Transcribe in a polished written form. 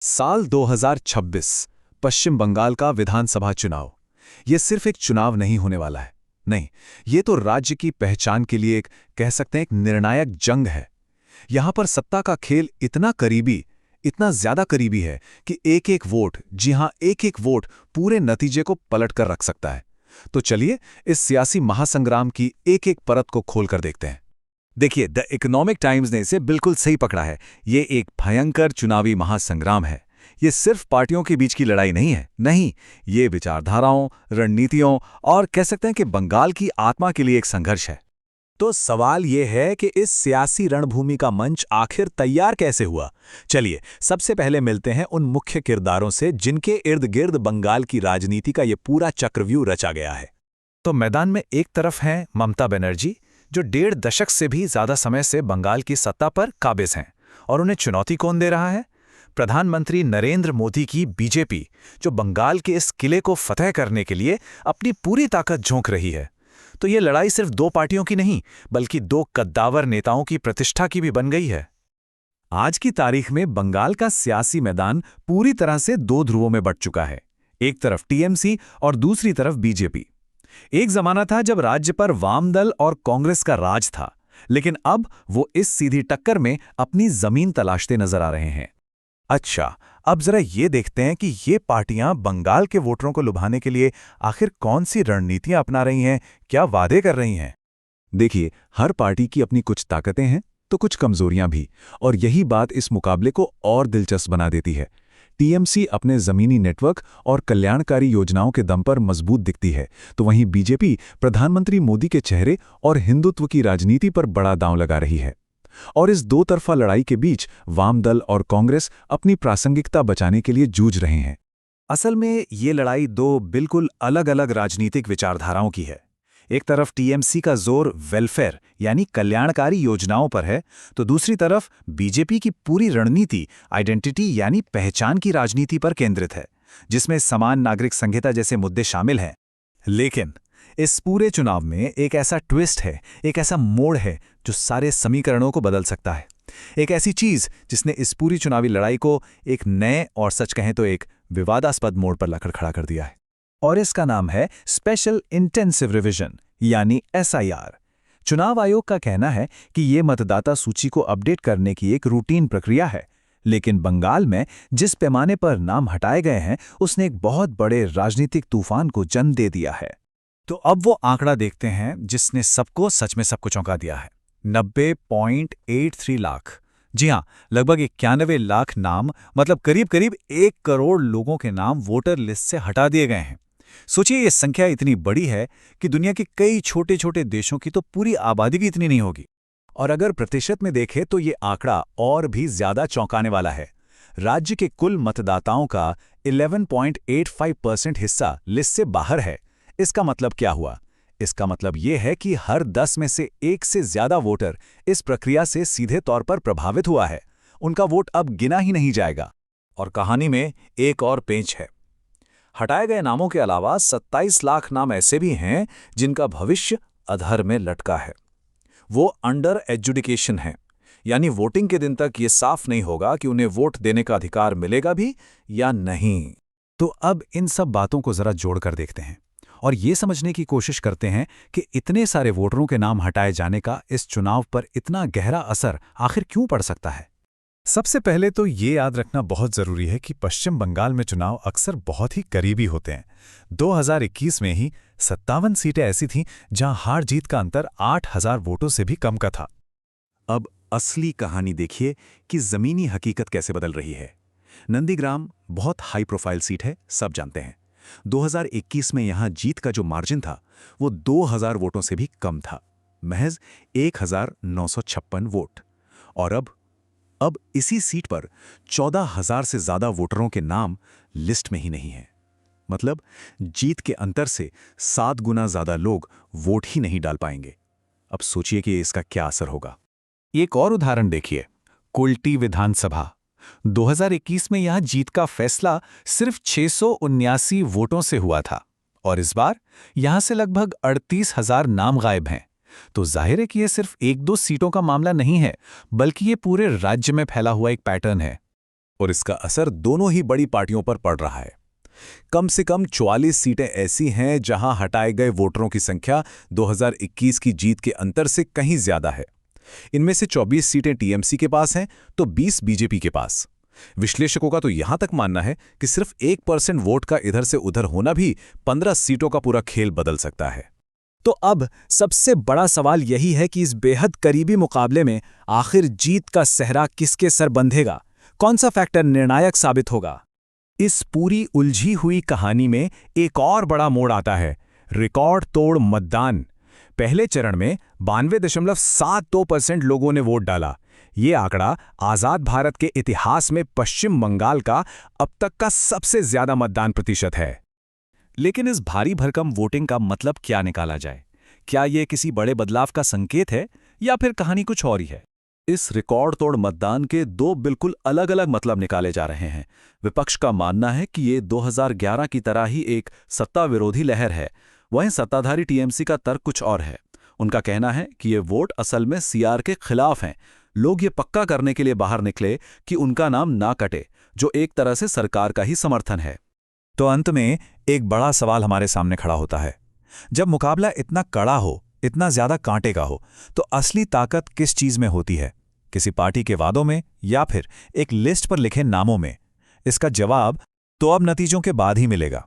साल 2026 पश्चिम बंगाल का विधानसभा चुनाव। ये सिर्फ एक चुनाव नहीं होने वाला है। नहीं, ये तो राज्य की पहचान के लिए एक कह सकते हैं एक निर्णायक जंग है। यहां पर सत्ता का खेल इतना करीबी, इतना ज्यादा करीबी है कि एक एक वोट, जी हां एक एक वोट पूरे नतीजे को पलट कर रख सकता है। तो चलिए इस सियासी महासंग्राम की एक एक परत को खोलकर देखते हैं। देखिए, द इकोनॉमिक टाइम्स ने इसे बिल्कुल सही पकड़ा है। ये एक भयंकर चुनावी महासंग्राम है। ये सिर्फ पार्टियों के बीच की लड़ाई नहीं है। नहीं, ये विचारधाराओं, रणनीतियों और कह सकते हैं कि बंगाल की आत्मा के लिए एक संघर्ष है। तो सवाल ये है कि इस सियासी रणभूमि का मंच आखिर तैयार कैसे हुआ। चलिए सबसे पहले मिलते हैं उन मुख्य किरदारों से जिनके इर्द गिर्द बंगाल की राजनीति का ये पूरा चक्रव्यूह रचा गया है। तो मैदान में एक तरफ हैं ममता बनर्जी, जो 1.5 दशक से भी ज्यादा समय से बंगाल की सत्ता पर काबिज हैं। और उन्हें चुनौती कौन दे रहा है? प्रधानमंत्री नरेंद्र मोदी की बीजेपी, जो बंगाल के इस किले को फतह करने के लिए अपनी पूरी ताकत झोंक रही है। तो ये लड़ाई सिर्फ दो पार्टियों की नहीं, बल्कि दो कद्दावर नेताओं की प्रतिष्ठा की भी बन गई है। आज की तारीख में बंगाल का सियासी मैदान पूरी तरह से दो ध्रुवों में बंट चुका है। एक तरफ टीएमसी और दूसरी तरफ बीजेपी। एक जमाना था जब राज्य पर वाम दल और कांग्रेस का राज था, लेकिन अब वो इस सीधी टक्कर में अपनी जमीन तलाशते नजर आ रहे हैं। अच्छा, अब जरा ये देखते हैं कि ये पार्टियां बंगाल के वोटरों को लुभाने के लिए आखिर कौन सी रणनीतियां अपना रही हैं, क्या वादे कर रही हैं। देखिए, हर पार्टी की अपनी कुछ ताकतें हैं तो कुछ कमजोरियां भी, और यही बात इस मुकाबले को और दिलचस्प बना देती है। टीएमसी अपने जमीनी नेटवर्क और कल्याणकारी योजनाओं के दम पर मजबूत दिखती है, तो वहीं बीजेपी प्रधानमंत्री मोदी के चेहरे और हिंदुत्व की राजनीति पर बड़ा दांव लगा रही है। और इस दो तरफा लड़ाई के बीच वाम दल और कांग्रेस अपनी प्रासंगिकता बचाने के लिए जूझ रहे हैं। असल में ये लड़ाई दो बिल्कुल अलग-अलग राजनीतिक विचारधाराओं की है। एक तरफ टीएमसी का जोर वेलफेयर यानी कल्याणकारी योजनाओं पर है, तो दूसरी तरफ बीजेपी की पूरी रणनीति आइडेंटिटी यानी पहचान की राजनीति पर केंद्रित है, जिसमें समान नागरिक संहिता जैसे मुद्दे शामिल हैं। लेकिन इस पूरे चुनाव में एक ऐसा ट्विस्ट है, एक ऐसा मोड़ है जो सारे समीकरणों को बदल सकता है। एक ऐसी चीज जिसने इस पूरी चुनावी लड़ाई को एक नए और सच कहें तो एक विवादास्पद मोड़ पर लाकर खड़ा कर दिया है। और इसका नाम है स्पेशल इंटेंसिव रिवीजन यानी एसआईआर। चुनाव आयोग का कहना है कि ये मतदाता सूची को अपडेट करने की एक रूटीन प्रक्रिया है, लेकिन बंगाल में जिस पैमाने पर नाम हटाए गए हैं उसने एक बहुत बड़े राजनीतिक तूफान को जन्म दे दिया है। तो अब वो आंकड़ा देखते हैं जिसने सबको सच में सबको चौंका दिया है। 90.83 लाख। जी हां, लगभग 91 लाख नाम, मतलब करीब करीब 1 करोड़ लोगों के नाम वोटर लिस्ट से हटा दिए गए हैं। सोचिए, ये संख्या इतनी बड़ी है कि दुनिया के कई छोटे छोटे देशों की तो पूरी आबादी भी इतनी नहीं होगी। और अगर प्रतिशत में देखें तो ये आंकड़ा और भी ज्यादा चौंकाने वाला है। राज्य के कुल मतदाताओं का 11.85% हिस्सा लिस्ट से बाहर है। इसका मतलब क्या हुआ? इसका मतलब यह है कि हर 10 में से 1 से ज्यादा वोटर इस प्रक्रिया से सीधे तौर पर प्रभावित हुआ है। उनका वोट अब गिना ही नहीं जाएगा। और कहानी में एक और पेंच है। हटाए गए नामों के अलावा 27 लाख नाम ऐसे भी हैं जिनका भविष्य अधर में लटका है। वो अंडर एजुडिकेशन हैं, यानी वोटिंग के दिन तक ये साफ नहीं होगा कि उन्हें वोट देने का अधिकार मिलेगा भी या नहीं। तो अब इन सब बातों को जरा जोड़कर देखते हैं और ये समझने की कोशिश करते हैं कि इतने सारे वोटरों के नाम हटाए जाने का इस चुनाव पर इतना गहरा असर आखिर क्यों पड़ सकता है। सबसे पहले तो ये याद रखना बहुत जरूरी है कि पश्चिम बंगाल में चुनाव अक्सर बहुत ही करीबी होते हैं। 2021 में ही 57 सीटें ऐसी थीं जहां हार जीत का अंतर 8,000 वोटों से भी कम का था। अब असली कहानी देखिए कि जमीनी हकीकत कैसे बदल रही है। नंदीग्राम बहुत हाई प्रोफाइल सीट है, सब जानते हैं। 2021 में यहां जीत का जो मार्जिन था वो 2,000 वोटों से भी कम था, महज 1,956 वोट। और अब इसी सीट पर 14,000 से ज्यादा वोटरों के नाम लिस्ट में ही नहीं है। मतलब जीत के अंतर से 7 गुना ज्यादा लोग वोट ही नहीं डाल पाएंगे। अब सोचिए कि इसका क्या असर होगा। एक और उदाहरण देखिए, कुल्टी विधानसभा। 2021 में यहां जीत का फैसला सिर्फ 679 वोटों से हुआ था, और इस बार यहां से लगभग 38,000 नाम गायब हैं। तो जाहिर है कि यह सिर्फ 1-2 सीटों का मामला नहीं है, बल्कि ये पूरे राज्य में फैला हुआ एक पैटर्न है। और इसका असर दोनों ही बड़ी पार्टियों पर पड़ रहा है। कम से कम 44 सीटें ऐसी हैं जहां हटाए गए वोटरों की संख्या 2021 की जीत के अंतर से कहीं ज्यादा है। इनमें से 24 सीटें टीएमसी के पास हैं तो 20 बीजेपी के पास। विश्लेषकों का तो यहां तक मानना है कि सिर्फ 1% वोट का इधर से उधर होना भी 15 सीटों का पूरा खेल बदल सकता है। तो अब सबसे बड़ा सवाल यही है कि इस बेहद करीबी मुकाबले में आखिर जीत का सेहरा किसके सर बंधेगा, कौन सा फैक्टर निर्णायक साबित होगा। इस पूरी उलझी हुई कहानी में एक और बड़ा मोड़ आता है, रिकॉर्ड तोड़ मतदान। पहले चरण में 92.72% लोगों ने वोट डाला। ये आंकड़ा आजाद भारत के इतिहास में पश्चिम बंगाल का अब तक का सबसे ज्यादा मतदान प्रतिशत है। लेकिन इस भारी भरकम वोटिंग का मतलब क्या निकाला जाए? क्या ये किसी बड़े बदलाव का संकेत है या फिर कहानी कुछ और ही है? इस रिकॉर्ड तोड़ मतदान के दो बिल्कुल अलग अलग मतलब निकाले जा रहे हैं। विपक्ष का मानना है कि ये 2011 की तरह ही एक सत्ता विरोधी लहर है, वहीं सत्ताधारी टीएमसी का तर्क कुछ और है। उनका कहना है कि ये वोट असल में सीआर के खिलाफ हैं। लोग ये पक्का करने के लिए बाहर निकले कि उनका नाम ना कटे, जो एक तरह से सरकार का ही समर्थन है। तो अंत में एक बड़ा सवाल हमारे सामने खड़ा होता है, जब मुकाबला इतना कड़ा हो, इतना ज्यादा कांटे का हो, तो असली ताकत किस चीज में होती है? किसी पार्टी के वादों में या फिर एक लिस्ट पर लिखे नामों में? इसका जवाब तो अब नतीजों के बाद ही मिलेगा।